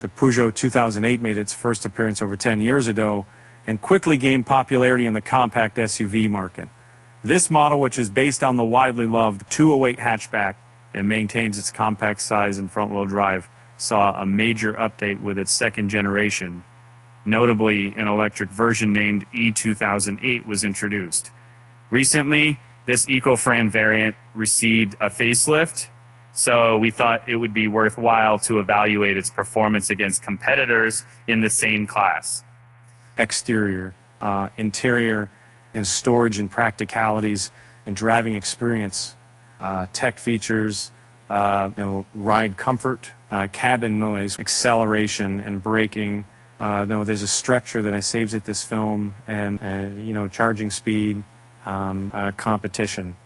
The Peugeot 2008 made its first appearance over 10 years ago and quickly gained popularity in the compact SUV market. This model, which is based on the widely loved 208 hatchback and maintains its compact size and front-wheel drive, saw a major update with its second generation. Notably, an electric version named e-2008 was introduced. Recently, this eco-friendly variant received a facelift, so we thought it would be worthwhile to evaluate its performance against competitors in the same class. Exterior, interior, and storage and practicalities and driving experience, tech features, ride comfort, cabin noise, acceleration and braking. There's a structure that I saved at this film, and charging speed, competition.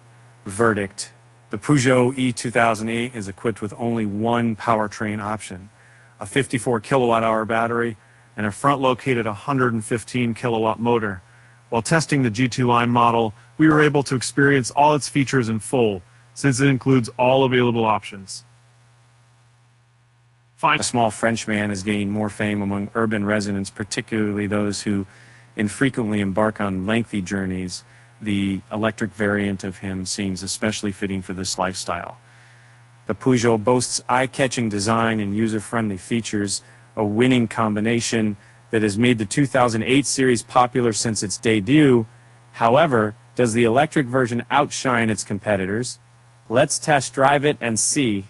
Verdict: the Peugeot e-2008 is equipped with only one powertrain option, a 54 kilowatt-hour battery and a front-located 115 kilowatt motor. While testing the G2 line model, we were able to experience all its features in full, since it includes all available options. A small Frenchman has gained more fame among urban residents, particularly those who infrequently embark on lengthy journeys. The electric variant of him seems especially fitting for this lifestyle. The Peugeot boasts eye-catching design and user-friendly features, a winning combination that has made the 2008 series popular since its debut. However, does the electric version outshine its competitors? Let's test drive it and see.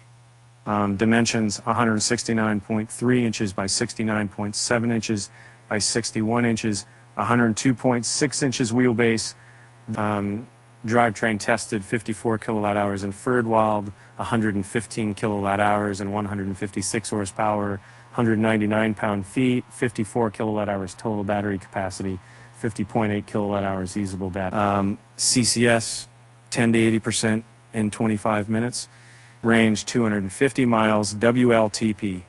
Dimensions: 169.3 inches by 69.7 inches by 61 inches, 102.6 inches wheelbase. Drivetrain tested 54 kilowatt hours in third wheel, 115 kilowatt hours and 156 horsepower, 199 pound-feet, 54 kilowatt hours total battery capacity, 50.8 kilowatt hours usable battery. CCS 10 to 80% in 25 minutes. Range 250 miles. WLTP.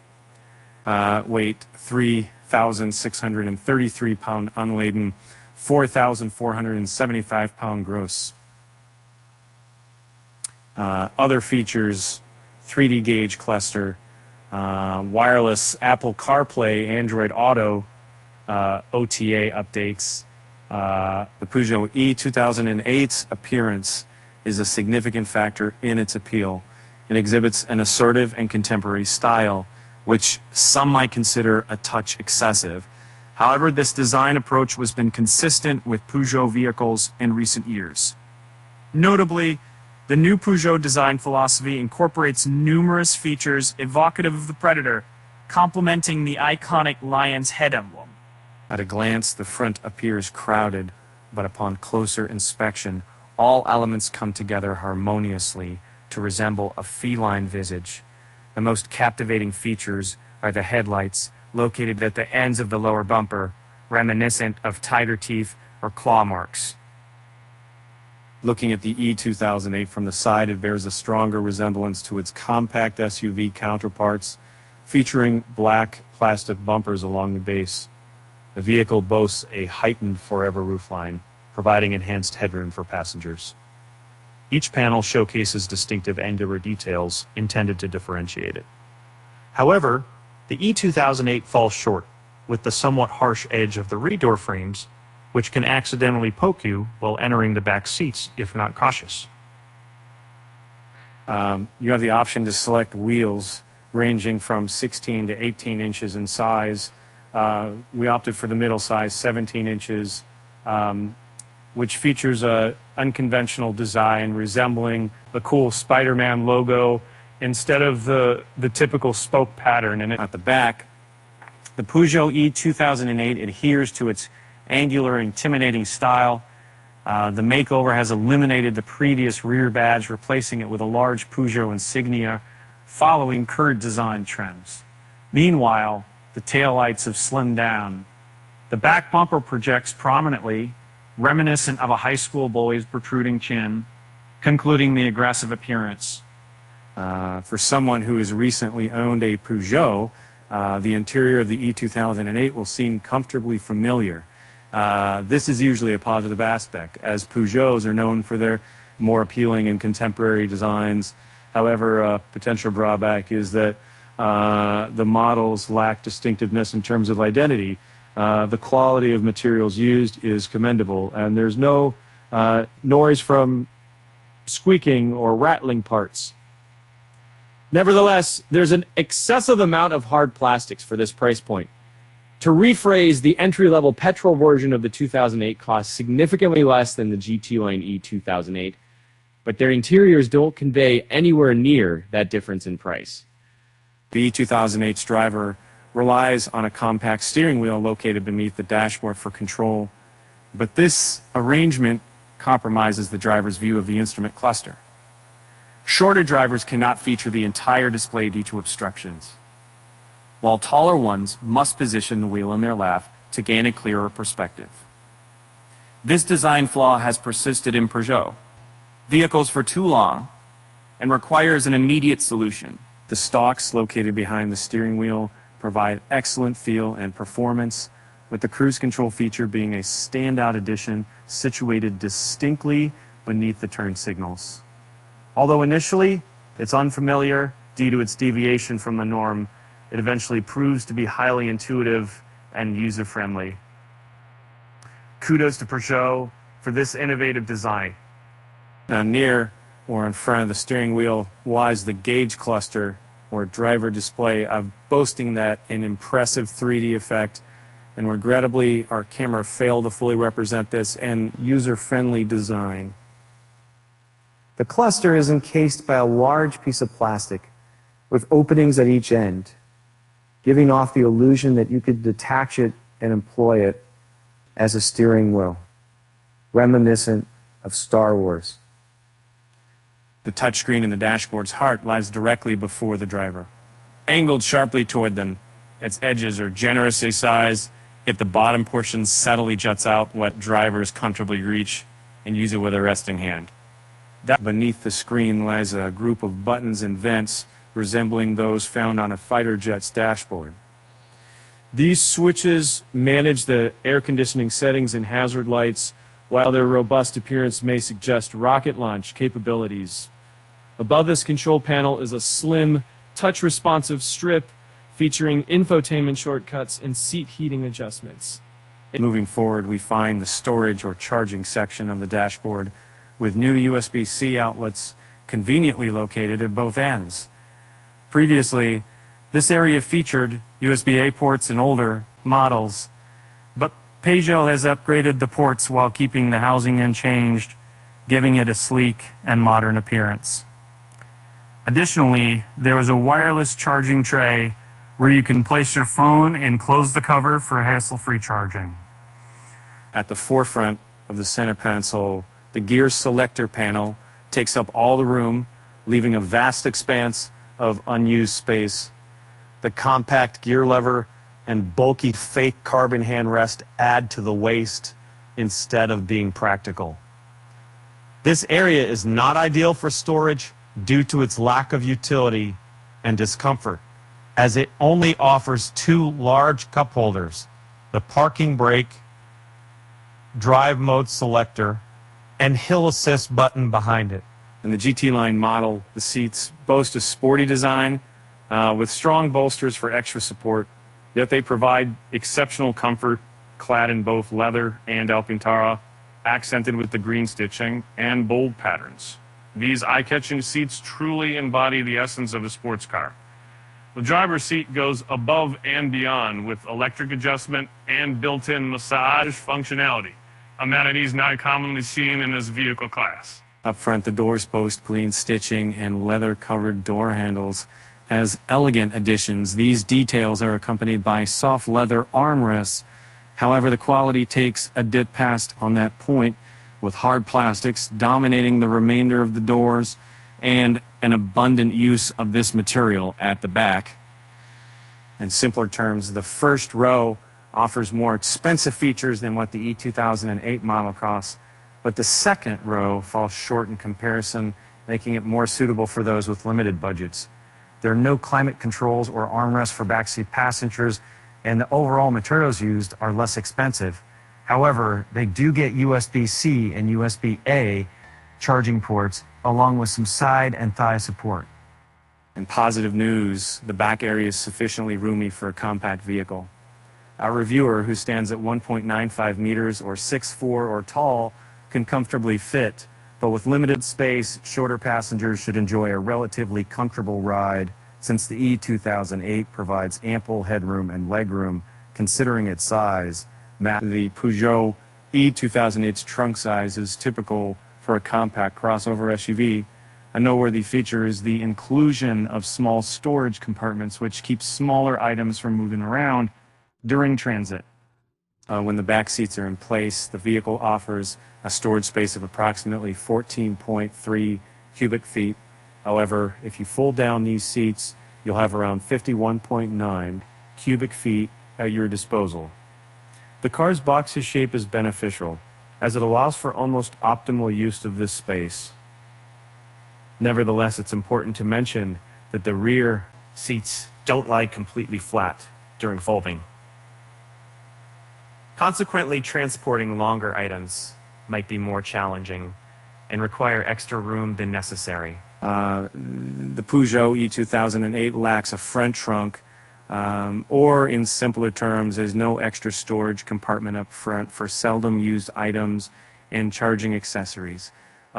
Weight 3,633 pound unladen, 4,475 pound gross. Other features: 3D gauge cluster, wireless Apple CarPlay, Android Auto, OTA updates. The Peugeot e-2008's appearance is a significant factor in its appeal. It exhibits an assertive and contemporary style, which some might consider a touch excessive. However, this design approach has been consistent with Peugeot vehicles in recent years. Notably, the new Peugeot design philosophy incorporates numerous features evocative of the Predator, complementing the iconic lion's head emblem. At a glance, the front appears crowded, but upon closer inspection, all elements come together harmoniously to resemble a feline visage. The most captivating features are the headlights, located at the ends of the lower bumper, reminiscent of tiger teeth or claw marks. Looking at the e-2008 from the side, it bears a stronger resemblance to its compact SUV counterparts, featuring black plastic bumpers along the base. The vehicle boasts a heightened forever roofline, providing enhanced headroom for passengers. Each panel showcases distinctive angular details intended to differentiate it. However, the e-2008 falls short, with the somewhat harsh edge of the rear door frames, which can accidentally poke you while entering the back seats if not cautious. You have the option to select wheels ranging from 16 to 18 inches in size. We opted for the middle size, 17 inches, which features a unconventional design resembling the cool Spider-Man logo instead of the typical spoke pattern in it. At the back, the Peugeot e-2008 adheres to its angular, intimidating style. The makeover has eliminated the previous rear badge, replacing it with a large Peugeot insignia, following current design trends. Meanwhile, the taillights have slimmed down. The back bumper projects prominently, reminiscent of a high school bully's protruding chin, concluding the aggressive appearance. For someone who has recently owned a Peugeot, the interior of the e-2008 will seem comfortably familiar. This is usually a positive aspect, as Peugeots are known for their more appealing and contemporary designs. However, a potential drawback is that the models lack distinctiveness in terms of identity. The quality of materials used is commendable, and there's no noise from squeaking or rattling parts. Nevertheless, there's an excessive amount of hard plastics for this price point. To rephrase, the entry-level petrol version of the 2008 costs significantly less than the GT Line E-2008, but their interiors don't convey anywhere near that difference in price. The E-2008's driver relies on a compact steering wheel located beneath the dashboard for control, but this arrangement compromises the driver's view of the instrument cluster. Shorter drivers cannot feature the entire display due to obstructions, while taller ones must position the wheel in their lap to gain a clearer perspective. This design flaw has persisted in Peugeot vehicles for too long and requires an immediate solution. The stalks located behind the steering wheel provide excellent feel and performance, with the cruise control feature being a standout addition situated distinctly beneath the turn signals. Although initially it's unfamiliar due to its deviation from the norm, it eventually proves to be highly intuitive and user-friendly. Kudos to Peugeot for this innovative design. Now, near or in front of the steering wheel lies the gauge cluster or driver display, boasting that an impressive 3D effect, and regrettably our camera failed to fully represent this, and user-friendly design. The cluster is encased by a large piece of plastic with openings at each end, giving off the illusion that you could detach it and employ it as a steering wheel, reminiscent of Star Wars. The touchscreen in the dashboard's heart lies directly before the driver. Angled sharply toward them, its edges are generously sized, yet the bottom portion subtly juts out what drivers comfortably reach and use it with a resting hand. Beneath the screen lies a group of buttons and vents resembling those found on a fighter jet's dashboard. These switches manage the air conditioning settings and hazard lights, while their robust appearance may suggest rocket launch capabilities. Above this control panel is a slim, touch-responsive strip featuring infotainment shortcuts and seat heating adjustments. Moving forward, we find the storage or charging section of the dashboard with new USB-C outlets conveniently located at both ends. Previously, this area featured USB-A ports in older models, but Peugeot has upgraded the ports while keeping the housing unchanged, giving it a sleek and modern appearance. Additionally, there is a wireless charging tray where you can place your phone and close the cover for hassle-free charging. At the forefront of the center console, the gear selector panel takes up all the room, leaving a vast expanse of unused space. The compact gear lever and bulky fake carbon handrest add to the waste instead of being practical. This area is not ideal for storage due to its lack of utility and discomfort, as it only offers two large cup holders, the parking brake, drive mode selector, and hill assist button behind it. In the GT Line model, the seats boast a sporty design with strong bolsters for extra support, yet they provide exceptional comfort, clad in both leather and Alcantara, accented with the green stitching and bold patterns. These eye-catching seats truly embody the essence of a sports car. The driver's seat goes above and beyond with electric adjustment and built-in massage functionality, amenities not commonly seen in this vehicle class. Up front, the doors boast clean stitching and leather-covered door handles. As elegant additions, these details are accompanied by soft leather armrests. However, the quality takes a dip past on that point, with hard plastics dominating the remainder of the doors and an abundant use of this material at the back. In simpler terms, the first row offers more expensive features than what the E-2008 model costs, but the second row falls short in comparison, making it more suitable for those with limited budgets. There are no climate controls or armrests for backseat passengers, and the overall materials used are less expensive. However, they do get USB-C and USB-A charging ports, along with some side and thigh support. And positive news, the back area is sufficiently roomy for a compact vehicle. Our reviewer, who stands at 1.95 meters or 6'4" or tall, can comfortably fit, but with limited space, shorter passengers should enjoy a relatively comfortable ride, since the e-2008 provides ample headroom and legroom considering its size. The Peugeot e-2008's trunk size is typical for a compact crossover SUV. A noteworthy feature is the inclusion of small storage compartments, which keeps smaller items from moving around during transit. When the back seats are in place, the vehicle offers a storage space of approximately 14.3 cubic feet. However, if you fold down these seats, you'll have around 51.9 cubic feet at your disposal. The car's boxy shape is beneficial, as it allows for almost optimal use of this space. Nevertheless, it's important to mention that the rear seats don't lie completely flat during folding. Consequently, transporting longer items might be more challenging and require extra room than necessary. The Peugeot e-2008 lacks a front trunk, or in simpler terms, there's no extra storage compartment up front for seldom used items and charging accessories.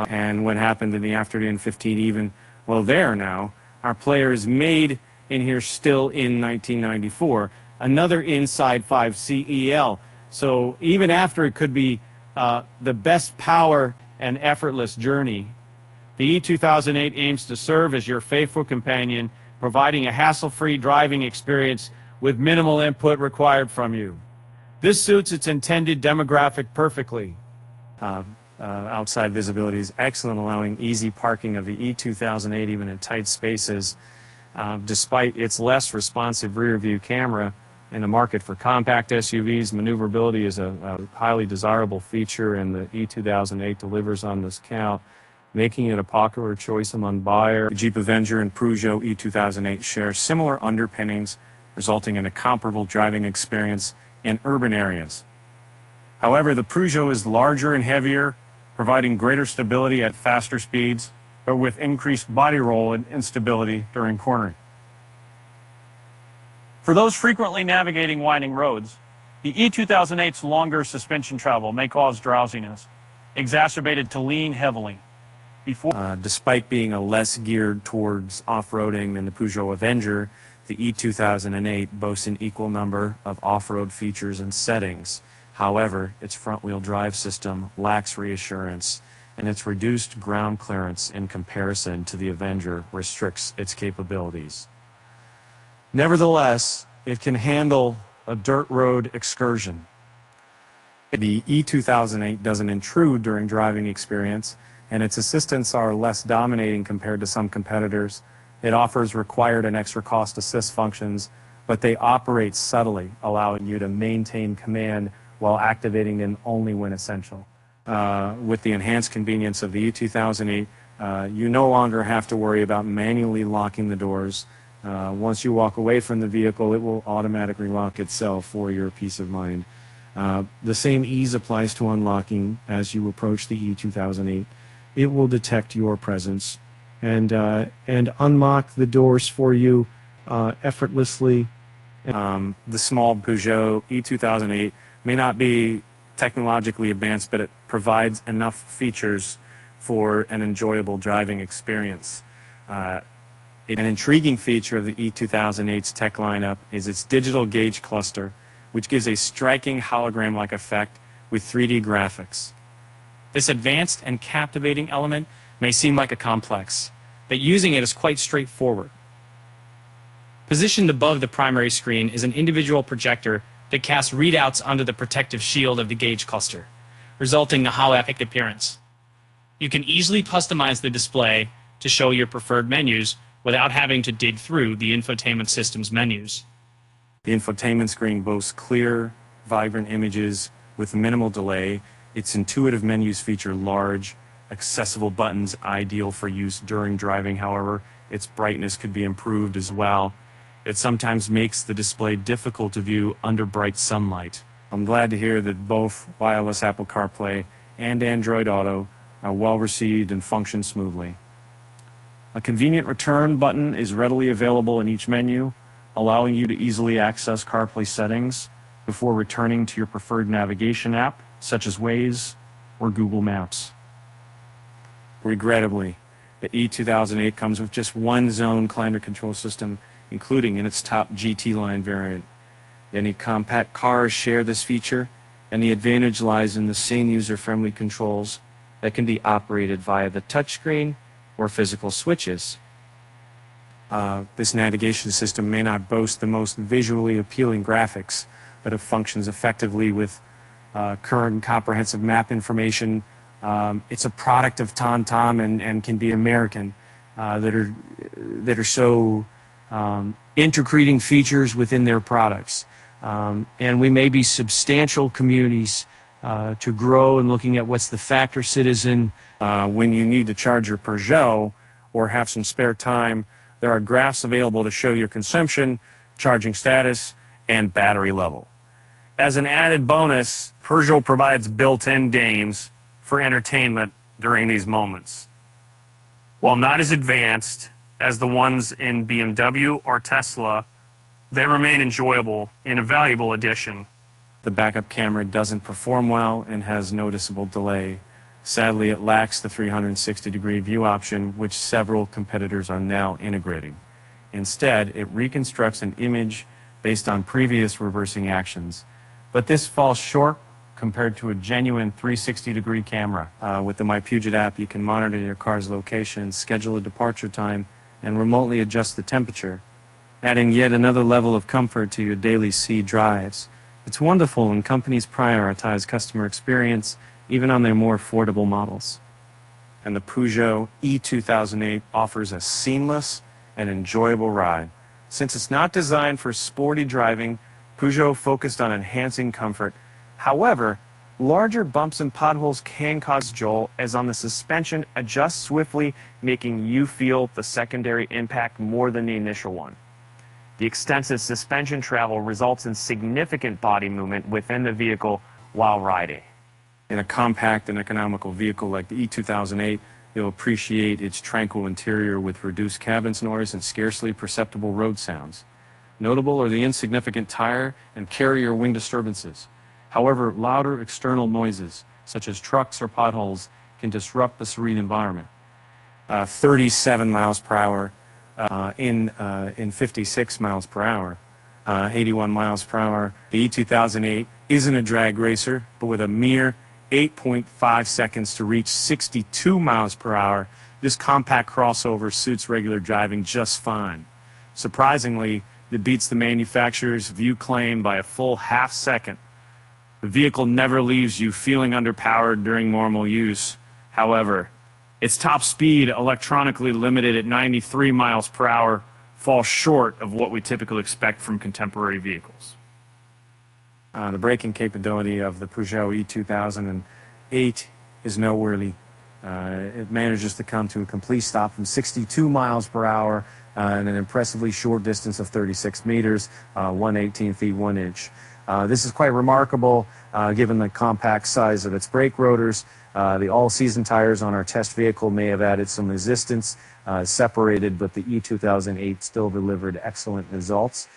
And what happened in the afternoon 15 even, well, there now, our player is made in here still in 1994, another inside 5 CEL. So even after it could be the best power and effortless journey, the e-2008 aims to serve as your faithful companion, providing a hassle-free driving experience with minimal input required from you. This suits its intended demographic perfectly. Outside visibility is excellent, allowing easy parking of the e-2008 even in tight spaces. Despite its less responsive rear-view camera, in the market for compact SUVs, maneuverability is a highly desirable feature, and the e-2008 delivers on this count, making it a popular choice among buyers. The Jeep Avenger and Peugeot e-2008 share similar underpinnings, resulting in a comparable driving experience in urban areas. However, the Peugeot is larger and heavier, providing greater stability at faster speeds, but with increased body roll and instability during cornering. For those frequently navigating winding roads, the e-2008's longer suspension travel may cause drowsiness, exacerbated to lean heavily. Despite being a less geared towards off-roading than the Peugeot Avenger, the e-2008 boasts an equal number of off-road features and settings. However, its front-wheel drive system lacks reassurance, and its reduced ground clearance in comparison to the Avenger restricts its capabilities. Nevertheless, it can handle a dirt road excursion. The e-2008 doesn't intrude during driving experience, and its assistants are less dominating compared to some competitors. It offers required and extra cost assist functions, but they operate subtly, allowing you to maintain command while activating them only when essential. With the enhanced convenience of the e-2008, you no longer have to worry about manually locking the doors. Once you walk away from the vehicle, it will automatically lock itself for your peace of mind. The same ease applies to unlocking as you approach the e-2008. It will detect your presence and unlock the doors for you effortlessly. The small Peugeot e-2008 may not be technologically advanced, but it provides enough features for an enjoyable driving experience. An intriguing feature of the e-2008's tech lineup is its digital gauge cluster, which gives a striking hologram-like effect with 3D graphics. This advanced and captivating element may seem like a complex, but using it is quite straightforward. Positioned above the primary screen is an individual projector that casts readouts onto the protective shield of the gauge cluster, resulting in a holographic appearance. You can easily customize the display to show your preferred menus without having to dig through the infotainment system's menus. The infotainment screen boasts clear, vibrant images with minimal delay. Its intuitive menus feature large, accessible buttons ideal for use during driving. However, its brightness could be improved as well. It sometimes makes the display difficult to view under bright sunlight. I'm glad to hear that both wireless Apple CarPlay and Android Auto are well received and function smoothly. A convenient return button is readily available in each menu, allowing you to easily access CarPlay settings before returning to your preferred navigation app, such as Waze or Google Maps. Regrettably, the E2008 comes with just one zone climate control system, including in its top GT line variant. Many compact cars share this feature, and the advantage lies in the same user-friendly controls that can be operated via the touchscreen or physical switches. This navigation system may not boast the most visually appealing graphics, but it functions effectively with current and comprehensive map information. It's a product of TomTom and can be American that are so integrating features within their products. And we may be substantial communities to grow and looking at what's the factor citizen when you need to charge your Peugeot or have some spare time. There are graphs available to show your consumption, charging status, and battery level. As an added bonus, Peugeot provides built-in games for entertainment during these moments. While not as advanced as the ones in BMW or Tesla, they remain enjoyable and a valuable addition. The backup camera doesn't perform well and has noticeable delay. Sadly, it lacks the 360-degree view option, which several competitors are now integrating. Instead, it reconstructs an image based on previous reversing actions. But this falls short compared to a genuine 360-degree camera. With the My Peugeot app, you can monitor your car's location, schedule a departure time, and remotely adjust the temperature, adding yet another level of comfort to your daily sea drives. It's wonderful when companies prioritize customer experience, even on their more affordable models. And the Peugeot e-2008 offers a seamless and enjoyable ride. Since it's not designed for sporty driving, Peugeot focused on enhancing comfort. However, larger bumps and potholes can cause jolt, as on the suspension adjusts swiftly, making you feel the secondary impact more than the initial one. The extensive suspension travel results in significant body movement within the vehicle while riding. In a compact and economical vehicle like the e-2008, you'll appreciate its tranquil interior with reduced cabin noise and scarcely perceptible road sounds. Notable are the insignificant tire and carrier wing disturbances. However, louder external noises, such as trucks or potholes, can disrupt the serene environment. 37 miles per hour in 56 miles per hour, 81 miles per hour. The e-2008 isn't a drag racer, but with a mere 8.5 seconds to reach 62 miles per hour, this compact crossover suits regular driving just fine. Surprisingly, it beats the manufacturer's view claim by a full half second. The vehicle never leaves you feeling underpowered during normal use. However, its top speed, electronically limited at 93 miles per hour, falls short of what we typically expect from contemporary vehicles. The braking capability of the Peugeot e-2008 is noteworthy. It manages to come to a complete stop from 62 miles per hour in an impressively short distance of 36 meters, 118 feet 1 inch. This is quite remarkable given the compact size of its brake rotors. The all-season tires on our test vehicle may have added some resistance, separated, but the e-2008 still delivered excellent results.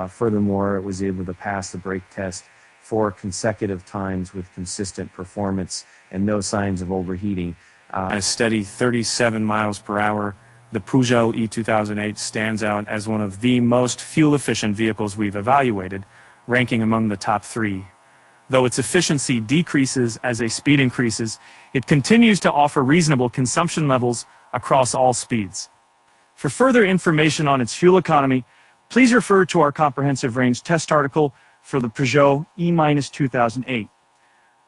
Furthermore, it was able to pass the brake test 4 consecutive times with consistent performance and no signs of overheating. At a steady 37 miles per hour, the Peugeot e-2008 stands out as one of the most fuel-efficient vehicles we've evaluated, ranking among the top 3. Though its efficiency decreases as a speed increases, it continues to offer reasonable consumption levels across all speeds. For further information on its fuel economy, please refer to our comprehensive range test article for the Peugeot e-2008.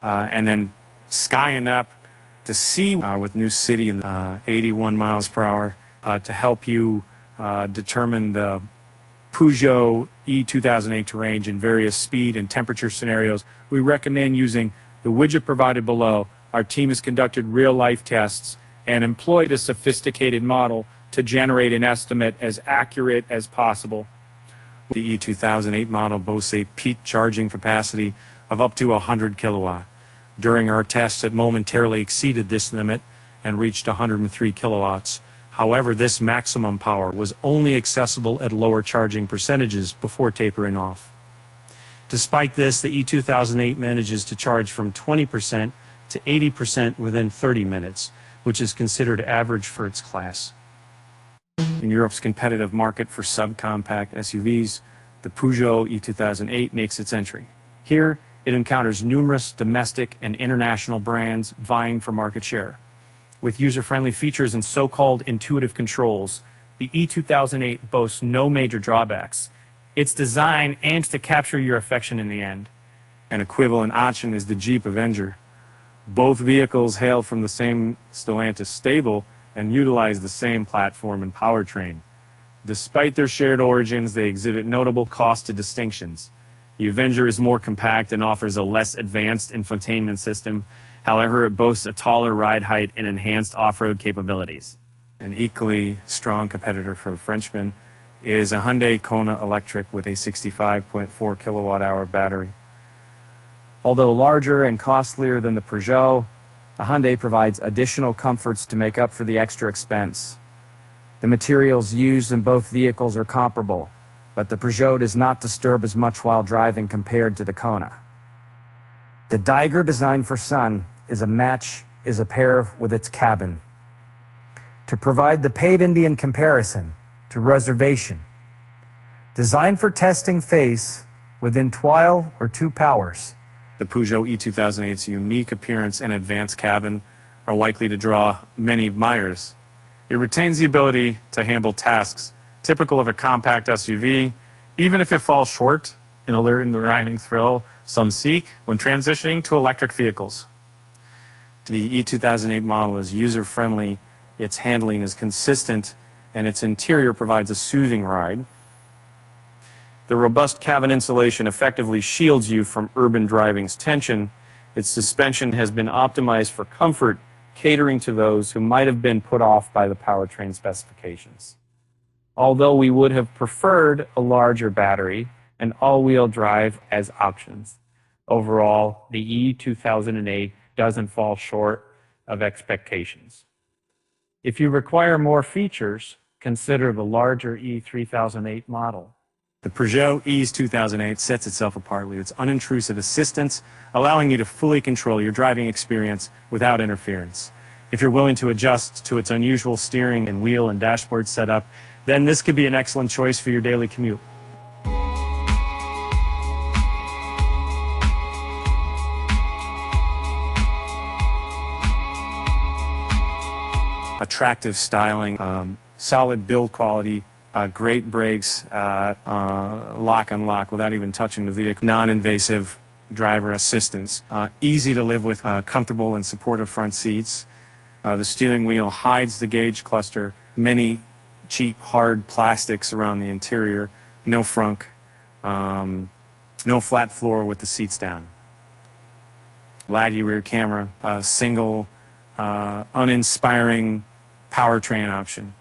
And then skying up to see with New City and 81 miles per hour to help you determine the Peugeot e-2008 range in various speed and temperature scenarios. We recommend using the widget provided below. Our team has conducted real-life tests and employed a sophisticated model to generate an estimate as accurate as possible. The e-2008 model boasts a peak charging capacity of up to 100 kilowatt. During our tests, it momentarily exceeded this limit and reached 103 kilowatts. However, this maximum power was only accessible at lower charging percentages before tapering off. Despite this, the E2008 manages to charge from 20% to 80% within 30 minutes, which is considered average for its class. In Europe's competitive market for subcompact SUVs, the Peugeot e-2008 makes its entry. Here, it encounters numerous domestic and international brands vying for market share. With user-friendly features and so-called intuitive controls, the e-2008 boasts no major drawbacks. Its design aims to capture your affection in the end. An equivalent option is the Jeep Avenger. Both vehicles hail from the same Stellantis stable and utilize the same platform and powertrain. Despite their shared origins, they exhibit notable cost distinctions. The Avenger is more compact and offers a less advanced infotainment system. However, it boasts a taller ride height and enhanced off-road capabilities. An equally strong competitor for the Frenchman is a Hyundai Kona Electric with a 65.4 kilowatt-hour battery. Although larger and costlier than the Peugeot, the Hyundai provides additional comforts to make up for the extra expense. The materials used in both vehicles are comparable, but the Peugeot does not disturb as much while driving compared to the Kona. The Tiger, designed for Sun, is a pair with its cabin. To provide the paid Indian comparison to reservation, designed for testing face within 12 or 2 powers. The Peugeot e-2008's unique appearance and advanced cabin are likely to draw many admirers. It retains the ability to handle tasks typical of a compact SUV, even if it falls short in alerting the riding thrill some seek when transitioning to electric vehicles. The e-2008 model is user-friendly, its handling is consistent, and its interior provides a soothing ride. The robust cabin insulation effectively shields you from urban driving's tension. Its suspension has been optimized for comfort, catering to those who might have been put off by the powertrain specifications. Although we would have preferred a larger battery and all-wheel drive as options, overall, the e-2008 doesn't fall short of expectations. If you require more features, consider the larger e-3008 model. The Peugeot e-2008 sets itself apart with its unintrusive assistance, allowing you to fully control your driving experience without interference. If you're willing to adjust to its unusual steering and wheel and dashboard setup, then this could be an excellent choice for your daily commute. Attractive styling, solid build quality, great brakes, lock unlock without even touching the vehicle, non-invasive driver assistance, easy to live with, comfortable and supportive front seats. The steering wheel hides the gauge cluster, many cheap hard plastics around the interior, no frunk, no flat floor with the seats down. Laggy rear camera, single, uninspiring powertrain option.